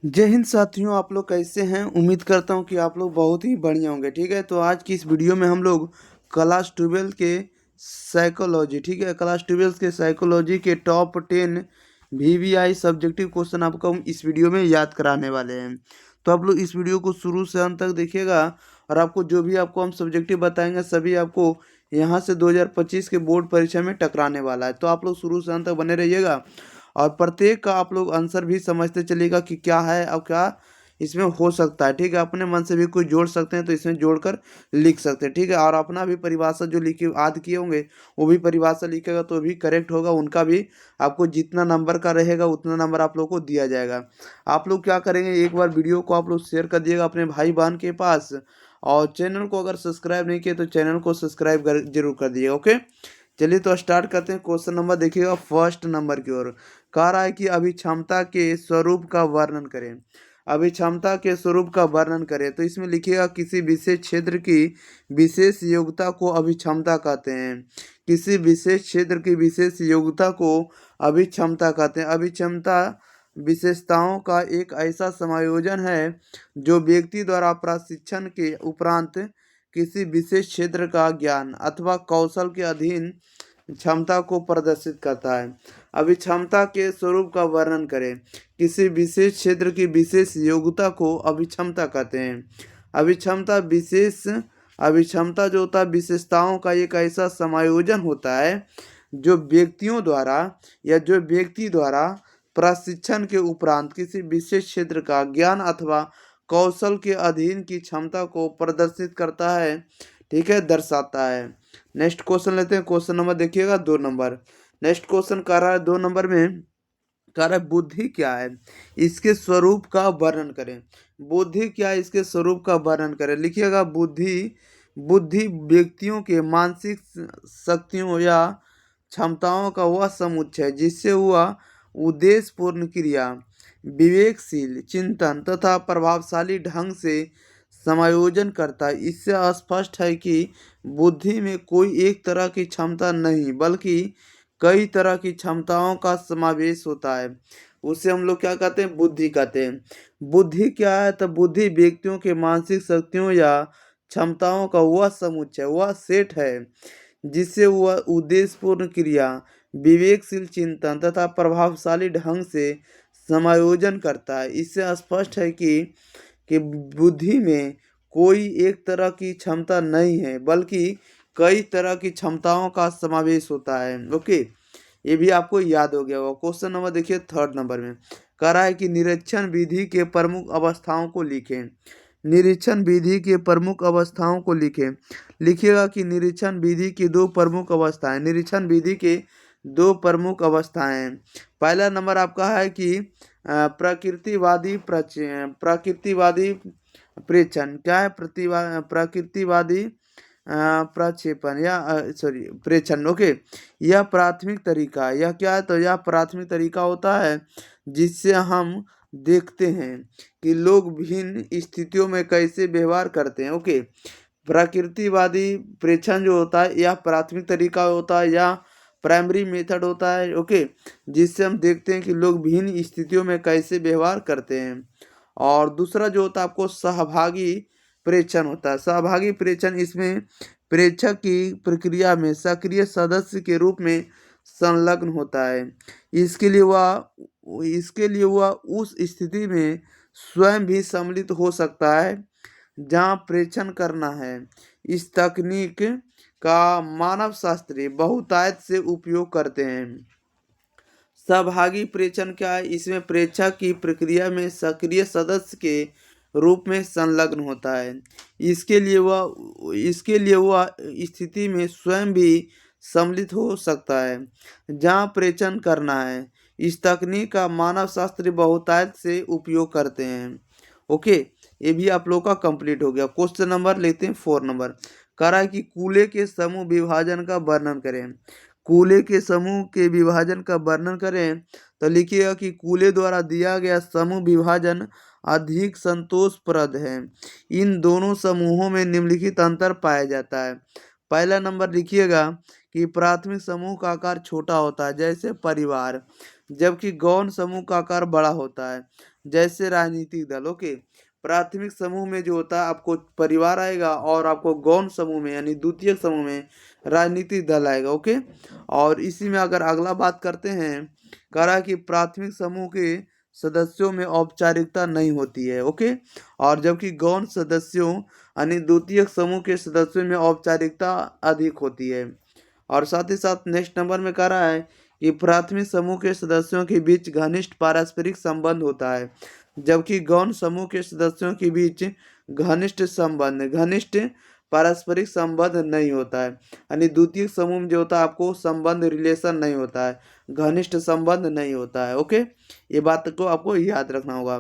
जय हिंद साथियों, आप लोग कैसे हैं। उम्मीद करता हूं कि आप लोग बहुत ही बढ़िया होंगे। ठीक है, तो आज की इस वीडियो में हम लोग क्लास 12 के साइकोलॉजी, ठीक है, क्लास 12 के साइकोलॉजी के टॉप 10 VVI सब्जेक्टिव क्वेश्चन आपको हम इस वीडियो में याद कराने वाले हैं। तो आप लोग इस वीडियो को शुरू से अंत तक देखिएगा और आपको जो भी आपको हम सब्जेक्टिव बताएंगे सभी आपको यहाँ से 2025 के बोर्ड परीक्षा में टकराने वाला है। तो आप लोग शुरू से अंत तक बने रहिएगा और प्रत्येक का आप लोग आंसर भी समझते चलिएगा कि क्या है और क्या इसमें हो सकता है। ठीक है, अपने मन से भी कोई जोड़ सकते हैं तो इसमें जोड़कर लिख सकते हैं। ठीक है, और अपना भी परिभाषा जो लिखे याद किए होंगे वो भी परिभाषा लिखेगा तो भी करेक्ट होगा। उनका भी आपको जितना नंबर का रहेगा उतना नंबर आप लोग को दिया जाएगा। आप लोग क्या करेंगे, एक बार वीडियो को आप लोग शेयर कर दिएगा अपने भाई बहन के पास, और चैनल को अगर सब्सक्राइब नहीं किए तो चैनल को सब्सक्राइब जरूर कर दिएगा। ओके, चलिए तो स्टार्ट करते हैं। क्वेश्चन नंबर देखिएगा फर्स्ट नंबर की ओर। कह रहा है कि अभिक्षमता के स्वरूप का वर्णन करें। अभिक्षमता के स्वरूप का वर्णन करें तो इसमें लिखिएगा किसी विशेष क्षेत्र की विशेष योग्यता को अभिक्षमता कहते हैं। किसी विशेष क्षेत्र की विशेष योग्यता को अभिक्षमता कहते हैं। अभिक्षमता विशेषताओं का एक ऐसा समायोजन है जो व्यक्ति द्वारा प्रशिक्षण के उपरांत किसी विशेष क्षेत्र का ज्ञान अथवा कौशल के अधीन क्षमता को प्रदर्शित करता है। अभी क्षमता के स्वरूप का वर्णन करें। किसी विशेष क्षेत्र की विशेष योग्यता को अभिक्षमता कहते हैं। अभिक्षमता अभिक्षमता जो होता है विशेषताओं का एक ऐसा समायोजन होता है जो व्यक्तियों द्वारा या जो व्यक्ति द्वारा प्रशिक्षण के उपरांत किसी विशेष क्षेत्र का ज्ञान अथवा कौशल के अधीन की क्षमता को प्रदर्शित करता है। ठीक है, दर्शाता है। नेक्स्ट क्वेश्चन लेते हैं। क्वेश्चन नंबर देखिएगा 2 नंबर। नेक्स्ट क्वेश्चन कह रहा है 2 नंबर में, कह रहा है बुद्धि क्या है, इसके स्वरूप का वर्णन करें। बुद्धि क्या है, इसके स्वरूप का वर्णन करें। लिखिएगा बुद्धि बुद्धि व्यक्तियों के मानसिक शक्तियों या क्षमताओं का वह समुच्चय जिससे वह उद्देश्यपूर्ण क्रिया, विवेकशील चिंतन तथा प्रभावशाली ढंग से समायोजन करता है। इससे स्पष्ट है कि बुद्धि में कोई एक तरह की क्षमता नहीं बल्कि कई तरह की क्षमताओं का समावेश होता है। उसे हम लोग क्या कहते हैं, बुद्धि कहते हैं। बुद्धि क्या है, तो बुद्धि व्यक्तियों के मानसिक शक्तियों या क्षमताओं का वह समुच्चय, वह सेट है जिससे वह उद्देश्यपूर्ण क्रिया, विवेकशील चिंतन तथा प्रभावशाली ढंग से समायोजन करता है। इससे स्पष्ट है कि बुद्धि में कोई एक तरह की क्षमता नहीं है बल्कि कई तरह की क्षमताओं का समावेश होता है। ओके, ये भी आपको याद हो गया होगा। क्वेश्चन नंबर देखिए 3rd नंबर में, कह रहा है कि निरीक्षण विधि के प्रमुख अवस्थाओं को लिखें। निरीक्षण विधि के प्रमुख अवस्थाओं को लिखें। लिखिएगा कि निरीक्षण विधि की 2 प्रमुख अवस्थाएं। निरीक्षण विधि के 2 प्रमुख अवस्थाएं। पहला नंबर आपका है कि प्रकृतिवादी प्रेक्षण। क्या है, प्रकृतिवादी प्रक्षेपण या प्रेक्षण। ओके, यह प्राथमिक तरीका, यह क्या है, तो यह प्राथमिक तरीका होता है जिससे हम देखते हैं कि लोग विभिन्न स्थितियों में कैसे व्यवहार करते हैं। ओके, प्रकृतिवादी प्रेक्षण जो होता है यह प्राथमिक तरीका होता है या प्राइमरी मेथड होता है। ओके, जिससे हम देखते हैं कि लोग विभिन्न स्थितियों में कैसे व्यवहार करते हैं। और दूसरा जो होता है आपको सहभागी प्रेक्षण होता है। सहभागी प्रेक्षण, इसमें प्रेक्षक की प्रक्रिया में सक्रिय सदस्य के रूप में संलग्न होता है। इसके लिए वह उस स्थिति में स्वयं भी सम्मिलित हो सकता है जहाँ प्रेक्षण करना है। इस तकनीक का मानव शास्त्री बहुतायत से उपयोग करते हैं। सहभागी प्रेक्षण क्या है, इसमें प्रेक्षक की प्रक्रिया में सक्रिय सदस्य के रूप में संलग्न होता है। इसके लिए वह स्थिति में स्वयं भी सम्मिलित हो सकता है जहाँ प्रेक्षण करना है। इस तकनीक का मानव शास्त्री बहुतायत से उपयोग करते हैं। ओके, ये भी आप लोग का कंप्लीट हो गया। क्वेश्चन नंबर लेते हैं 4 नंबर। कह रहा है कि कूले के समूह विभाजन का वर्णन करें। कूले के समूह के विभाजन का वर्णन करें तो लिखिएगा कि कूले द्वारा दिया गया समूह विभाजन अधिक संतोषप्रद है। इन दोनों समूहों में निम्नलिखित अंतर पाया जाता है। पहला नंबर लिखिएगा कि प्राथमिक समूह का आकार छोटा होता है, जैसे परिवार। जबकि गौण समूह का आकार बड़ा होता है, जैसे राजनीतिक दल। ओके, प्राथमिक समूह में जो होता है आपको परिवार आएगा, और आपको गौण समूह में यानी द्वितीयक समूह में राजनीतिक दल आएगा। ओके, और इसी में अगर अगला बात करते हैं, कह रहा है कि प्राथमिक समूह के सदस्यों में औपचारिकता नहीं होती है। ओके, और जबकि गौण सदस्यों यानी द्वितीयक समूह के सदस्यों में औपचारिकता अधिक होती है। और साथ ही साथ नेक्स्ट नंबर में कह रहा है कि प्राथमिक समूह के सदस्यों के बीच घनिष्ठ पारस्परिक संबंध होता है, जबकि गौण समूह के सदस्यों के बीच घनिष्ठ पारस्परिक संबंध नहीं होता है। यानी द्वितीय समूह में जो होता है आपको संबंध रिलेशन नहीं होता है, घनिष्ठ संबंध नहीं होता है। ओके, ये बात को आपको याद रखना होगा।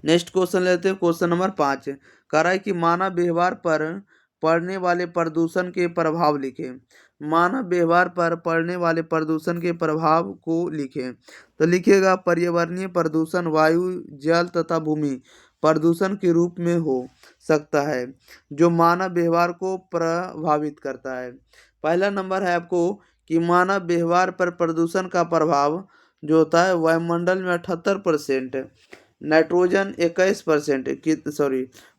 नेक्स्ट क्वेश्चन लेते हैं, क्वेश्चन नंबर 5। कह रहा है कि मानव व्यवहार पर पड़ने वाले प्रदूषण के प्रभाव लिखें। मानव व्यवहार पर पड़ने वाले प्रदूषण के प्रभाव को लिखें। तो लिखिएगा, पर्यावरणीय प्रदूषण वायु, जल तथा भूमि प्रदूषण के रूप में हो सकता है, जो मानव व्यवहार को प्रभावित करता है। पहला नंबर है आपको कि मानव व्यवहार पर प्रदूषण का प्रभाव जो होता है वायुमंडल में 78%, नाइट्रोजन 21% की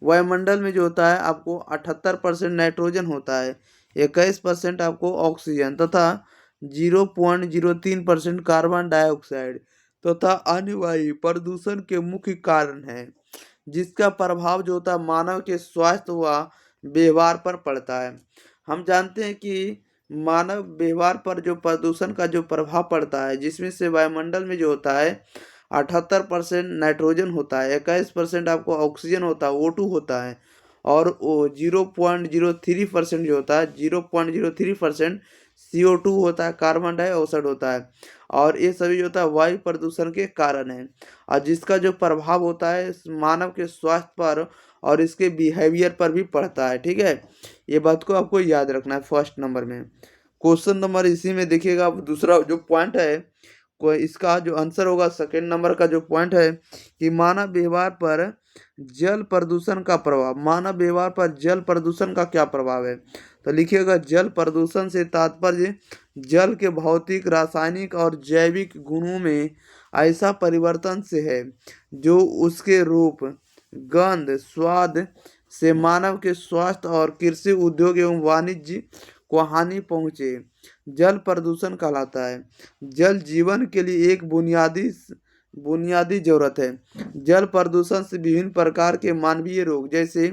वायुमंडल में जो होता है आपको 78% नाइट्रोजन होता है, 21% आपको ऑक्सीजन तथा 0.03% कार्बन डाइऑक्साइड तथा अन्य वायु प्रदूषण के मुख्य कारण है, जिसका प्रभाव जो होता है मानव के स्वास्थ्य व व्यवहार पर पड़ता है। हम जानते हैं कि मानव व्यवहार पर जो प्रदूषण का जो प्रभाव पड़ता है, जिसमें से वायुमंडल में जो होता है 78% नाइट्रोजन होता है, 21% आपको ऑक्सीजन होता है, O2 होता है, और 0.03% जो होता है 0.03% CO2 होता है, कार्बन डाइऑक्साइड होता है। और ये सभी जो होता है वायु प्रदूषण के कारण है, और जिसका जो प्रभाव होता है मानव के स्वास्थ्य पर और इसके बिहेवियर पर भी पड़ता है। ठीक है, ये बात को आपको याद रखना है फर्स्ट नंबर में। क्वेश्चन नंबर इसी में देखिएगा, दूसरा जो पॉइंट है कोई इसका जो आंसर होगा सेकेंड नंबर का जो पॉइंट है कि मानव व्यवहार पर जल प्रदूषण का प्रभाव। मानव व्यवहार पर जल प्रदूषण का क्या प्रभाव है? तो लिखिएगा, जल प्रदूषण से तात्पर्य जल के भौतिक, रासायनिक और जैविक गुणों में ऐसा परिवर्तन से है जो उसके रूप, गंध, स्वाद से मानव के स्वास्थ्य और कृषि, उद्योग एवं वाणिज्य को हानि पहुँचे, जल प्रदूषण कहलाता है। जल जीवन के लिए एक बुनियादी जरूरत है। जल प्रदूषण से विभिन्न प्रकार के मानवीय रोग जैसे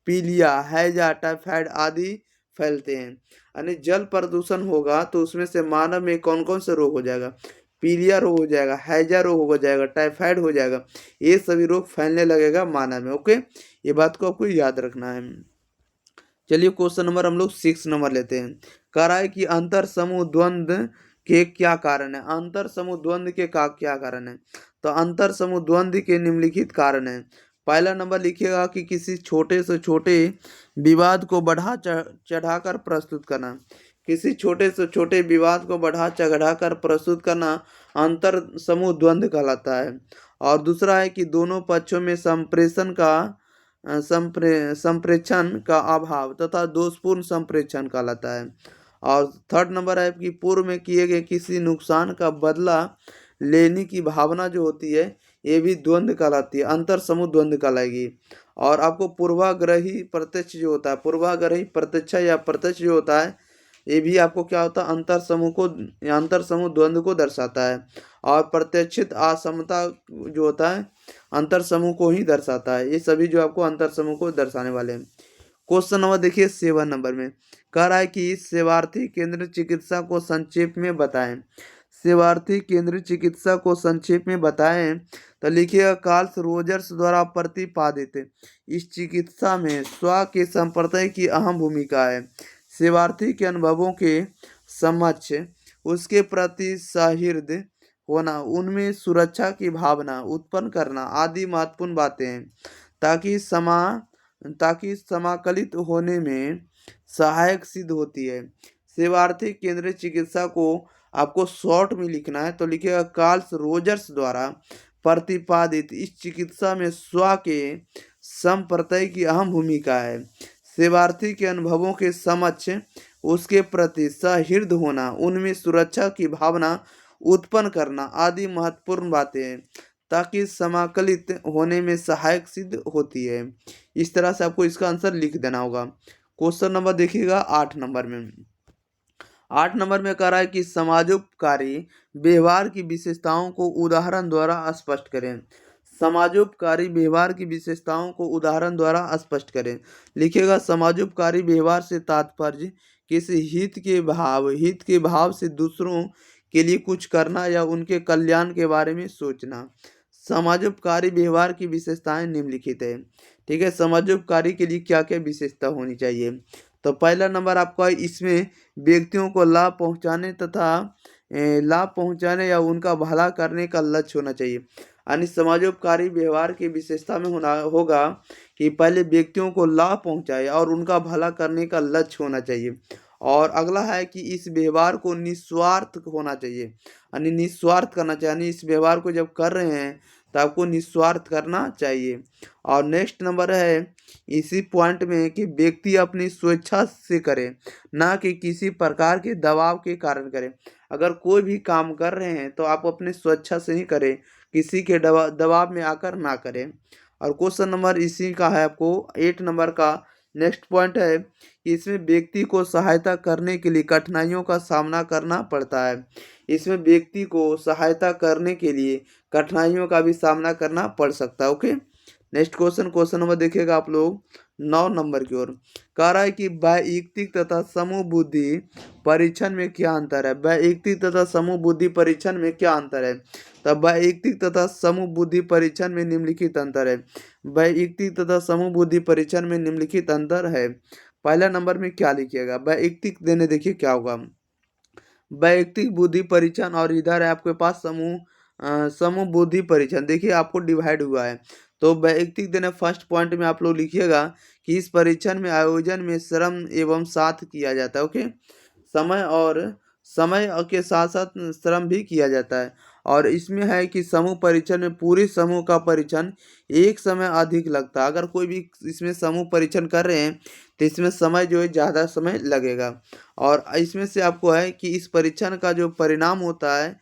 पीलिया, हैजा, टाइफाइड आदि फैलते हैं। यानी जल प्रदूषण होगा तो उसमें से मानव में कौन कौन से रोग हो जाएगा? पीलिया रोग हो जाएगा, हैजा रोग हो जाएगा, टाइफाइड हो जाएगा, ये सभी रोग फैलने लगेगा मानव में। ओके, ये बात को आपको याद रखना है। चलिए क्वेश्चन नंबर हम लोग 6 नंबर लेते हैं। कह रहा है कि अंतर समूह द्वंद्व के क्या कारण है? अंतर समूह द्वंद्व के क्या कारण है? तो अंतर समूह द्वंद्व के निम्नलिखित कारण है। पहला नंबर लिखिएगा कि किसी छोटे से छोटे विवाद को बढ़ा चढ़ाकर प्रस्तुत करना। किसी छोटे से छोटे विवाद को बढ़ा चढ़ाकर प्रस्तुत करना अंतर समूह द्वंद्व कहलाता है। और दूसरा है कि दोनों पक्षों में संप्रेषण का अभाव तथा दोषपूर्ण संप्रेषण कहलाता है। और थर्ड नंबर है कि पूर्व में किए गए किसी नुकसान का बदला लेने की भावना जो होती है ये भी द्वंद्व कहलाती है, अंतर समूह द्वंद्व कहलाएगी। और आपको पूर्वाग्रही प्रत्यक्ष जो होता है, पूर्वाग्रही प्रत्यक्ष या प्रत्यक्ष जो होता है ये भी आपको क्या होता है अंतर समूह द्वंद्व को दर्शाता है। और प्रत्यक्षित असमता जो होता है अंतर समूह को ही दर्शाता है। ये सभी जो आपको अंतर समूह को दर्शाने वाले हैं। क्वेश्चन नंबर देखिए 7 नंबर में कह रहा है कि सेवार्थी केंद्रित चिकित्सा को संक्षेप में बताएं। सेवार्थी केंद्रित चिकित्सा को संक्षेप में बताएं। तो लिखिएगा, कार्ल रोजर्स द्वारा प्रतिपादित इस चिकित्सा में स्व के संप्रदाय की अहम भूमिका है। सेवार्थी के अनुभवों के समक्ष उसके प्रति सहृदय होना, उनमें सुरक्षा की भावना उत्पन्न करना आदि महत्वपूर्ण बातें हैं, ताकि समाकलित होने में सहायक सिद्ध होती है। सेवार्थी केंद्रित चिकित्सा को आपको शॉर्ट में लिखना है। तो लिखिएगा, कार्ल रोजर्स द्वारा प्रतिपादित इस चिकित्सा में स्व के संप्रत्यय की अहम भूमिका है। सेवार्थी के अनुभवों के समक्ष उसके प्रति सहृदय होना, उनमें सुरक्षा की भावना उत्पन्न करना आदि महत्वपूर्ण बातें हैं, ताकि समाकलित होने में सहायक सिद्ध होती है। इस तरह से आपको इसका आंसर लिख देना होगा। क्वेश्चन नंबर देखिएगा 8 नंबर में। 8 नंबर में कह रहा है कि समाजोपकारी व्यवहार की विशेषताओं को उदाहरण द्वारा स्पष्ट करें। समाजोपकारी व्यवहार की विशेषताओं को उदाहरण द्वारा स्पष्ट करें। लिखिएगा समाजोपकारी व्यवहार से तात्पर्य किसी हित के भाव से दूसरों के लिए कुछ करना या उनके कल्याण के बारे में सोचना। समाजोपकारी व्यवहार की विशेषताएं निम्नलिखित है। ठीक है, समाजोपकारी के लिए क्या क्या विशेषता होनी चाहिए। तो पहला नंबर आपका इसमें व्यक्तियों को लाभ पहुंचाने तथा लाभ पहुंचाने या उनका भला करने का लक्ष्य होना चाहिए। यानी समाजोपकारी व्यवहार की विशेषता में होगा कि पहले व्यक्तियों को लाभ पहुंचाए और उनका भला करने का लक्ष्य होना चाहिए। और अगला है कि इस व्यवहार को निस्वार्थ होना चाहिए, यानी निस्वार्थ करना चाहिए, यानी इस व्यवहार को जब कर रहे हैं तो आपको निस्वार्थ करना चाहिए। और नेक्स्ट नंबर है इसी पॉइंट में कि व्यक्ति अपनी स्वेच्छा से करे, ना कि किसी प्रकार के दबाव के कारण करे। अगर कोई भी काम कर रहे हैं तो आप अपनी स्वेच्छा से ही करें, किसी के दबाव में आकर ना करें। और क्वेश्चन नंबर इसी का है आपको 8 नंबर का नेक्स्ट पॉइंट है कि इसमें व्यक्ति को सहायता करने के लिए कठिनाइयों का सामना करना पड़ता है। इसमें व्यक्ति को सहायता करने के लिए कठिनाइयों का भी सामना करना पड़ सकता है। ओके, नेक्स्ट क्वेश्चन नंबर देखिएगा आप लोग 9 नंबर की ओर। कह रहा है कि वैयक्तिक तथा समूह बुद्धि परीक्षण में क्या अंतर है। वैयक्तिक तथा समूह बुद्धि परीक्षण में क्या अंतर है। तब वैयक्तिक तथा समूह बुद्धि परीक्षण में निम्नलिखित अंतर है। वैयक्तिक तथा समूह बुद्धि परीक्षण में निम्नलिखित अंतर है। पहला नंबर में क्या लिखिएगा, वैयक्तिक देने देखिए क्या होगा। वैयक्तिक बुद्धि परीक्षण और इधर है आपके पास समूह बुद्धि परीक्षण। देखिए आपको डिवाइड हुआ है। तो वैयक्तिक देने फर्स्ट पॉइंट में आप लोग लिखिएगा कि इस परीक्षण में आयोजन में श्रम एवं साथ किया जाता है। ओके, समय के साथ साथ श्रम भी किया जाता है। और इसमें है कि समूह परीक्षण में पूरे समूह का परीक्षण एक समय अधिक लगता है। अगर कोई भी इसमें समूह परीक्षण कर रहे हैं तो इसमें समय जो है ज़्यादा समय लगेगा। और इसमें से आपको है कि इस परीक्षण का जो परिणाम होता है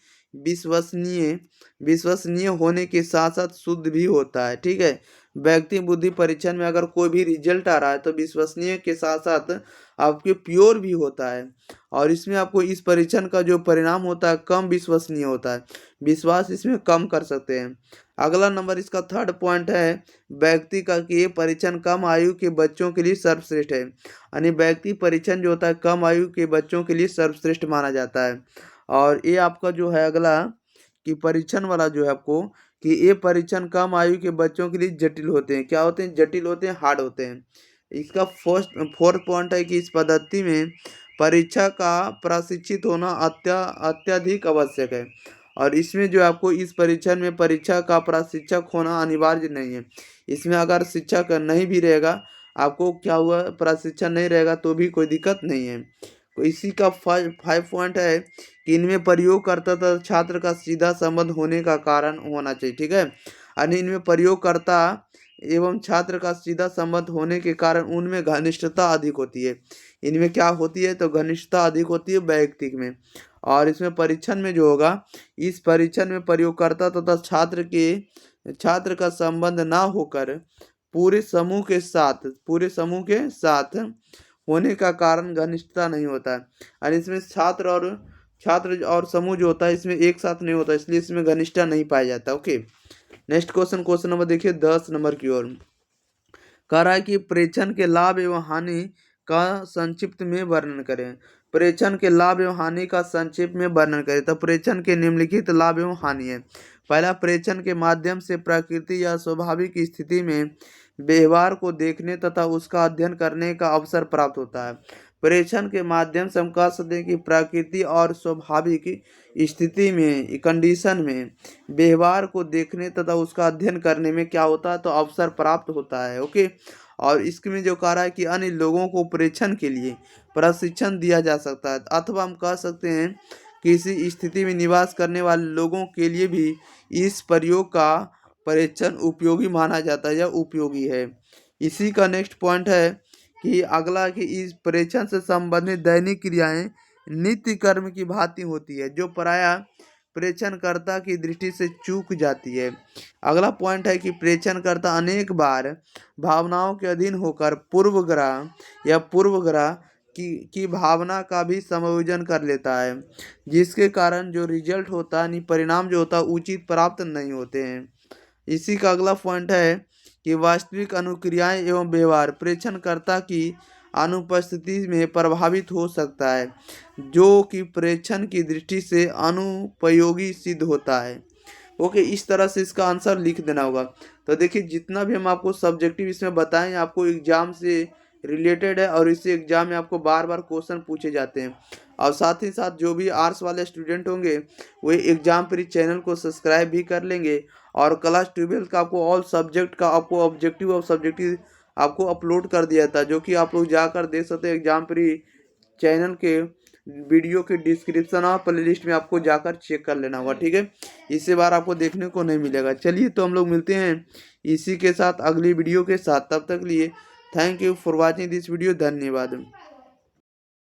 विश्वसनीय होने के साथ साथ शुद्ध भी होता है। ठीक है, व्यक्ति बुद्धि परीक्षण में अगर कोई भी रिजल्ट आ रहा है तो विश्वसनीय के साथ साथ आपके प्योर भी होता है। और इसमें आपको इस परीक्षण का जो परिणाम होता है कम विश्वसनीय होता है, विश्वास इसमें कम कर सकते हैं। अगला नंबर इसका थर्ड पॉइंट है व्यक्ति का कि ये परीक्षण कम आयु के बच्चों के लिए सर्वश्रेष्ठ है। यानी व्यक्ति परीक्षण जो होता है कम आयु के बच्चों के लिए सर्वश्रेष्ठ माना जाता है। और ये आपका जो है अगला कि परीक्षण वाला जो है आपको कि ये परीक्षण कम आयु के बच्चों के लिए जटिल होते हैं। क्या होते हैं, जटिल होते हैं, हार्ड होते हैं। इसका फोर्थ पॉइंट है कि इस पद्धति में परीक्षा का प्रशिक्षित होना अत्यधिक आवश्यक है। और इसमें जो आपको इस परीक्षण में परीक्षा का प्रशिक्षक होना अनिवार्य नहीं है। इसमें अगर शिक्षक नहीं भी रहेगा, आपको क्या हुआ प्रशिक्षण नहीं रहेगा तो भी कोई दिक्कत नहीं है। तो इसी का 5 पॉइंट है कि इनमें प्रयोगकर्ता तथा छात्र का सीधा संबंध होने का कारण होना चाहिए। ठीक है, यानी इनमें प्रयोगकर्ता एवं छात्र का सीधा संबंध होने के कारण उनमें घनिष्ठता अधिक होती है। इनमें क्या होती है तो घनिष्ठता अधिक होती है वैयक्तिक में। और इसमें परीक्षण में जो होगा इस परीक्षण में प्रयोगकर्ता तथा छात्र का संबंध ना होकर पूरे समूह के साथ होने का कारण घनिष्ठता नहीं होता है। और इसमें छात्र और समूह जो होता है इसमें एक साथ नहीं होता, इसलिए इसमें घनिष्ठता नहीं पाया जाता। ओके, नेक्स्ट क्वेश्चन नंबर देखिए 10 नंबर की ओर। कह रहा है कि प्रेक्षण के लाभ एवं हानि का संक्षिप्त में वर्णन करें। प्रेक्षण के लाभ एवं हानि का संक्षिप्त में वर्णन करें। तो प्रेक्षण के निम्नलिखित लाभ एवं हानि है। पहला, प्रेक्षण के माध्यम से प्रकृति या स्वाभाविक स्थिति में व्यवहार को देखने तथा उसका अध्ययन करने का अवसर प्राप्त होता है। प्रेक्षण के माध्यम से हम कह सकते हैं कि प्रकृति और स्वाभाविक स्थिति में कंडीशन में व्यवहार को देखने तथा उसका अध्ययन करने में क्या होता है तो अवसर प्राप्त होता है। ओके, और इसमें जो कह रहा है कि अन्य लोगों को प्रेक्षण के लिए प्रशिक्षण दिया जा सकता है, अथवा हम कह सकते हैं किसी स्थिति में निवास करने वाले लोगों के लिए भी इस प्रयोग का परीक्षण उपयोगी माना जाता है या उपयोगी है। इसी का नेक्स्ट पॉइंट है कि अगला कि इस परीक्षण से संबंधित दैनिक क्रियाएं नित्य कर्म की भांति होती है, जो प्रायः प्रेक्षणकर्ता की दृष्टि से चूक जाती है। अगला पॉइंट है कि प्रेक्षणकर्ता अनेक बार भावनाओं के अधीन होकर पूर्वग्रह या पूर्वग्रह की भावना का भी समायोजन कर लेता है, जिसके कारण जो रिजल्ट होता है यानी परिणाम जो होता है उचित प्राप्त नहीं होते हैं। इसी का अगला पॉइंट है कि वास्तविक अनुक्रियाएं एवं व्यवहार प्रेक्षणकर्ता की अनुपस्थिति में प्रभावित हो सकता है, जो कि प्रेक्षण की दृष्टि से अनुपयोगी सिद्ध होता है। ओके, इस तरह से इसका आंसर लिख देना होगा। तो देखिए, जितना भी हम आपको सब्जेक्टिव इसमें बताएं आपको एग्जाम से रिलेटेड है और इसी एग्जाम में आपको बार बार क्वेश्चन पूछे जाते हैं। और साथ ही साथ जो भी आर्ट्स वाले स्टूडेंट होंगे वो एग्जाम पर चैनल को सब्सक्राइब भी कर लेंगे और क्लास 12 का आपको ऑल सब्जेक्ट का आपको ऑब्जेक्टिव और सब्जेक्टिव आपको अपलोड कर दिया था, जो कि आप लोग जाकर देख सकते हैं एग्जाम पर चैनल के वीडियो के डिस्क्रिप्शन और प्लेलिस्ट में आपको जाकर चेक कर लेना होगा। ठीक है, इससे बार आपको देखने को नहीं मिलेगा। चलिए, तो हम लोग मिलते हैं इसी के साथ अगली वीडियो के साथ। तब तक लिए thank you for watching this video. धन्यवाद।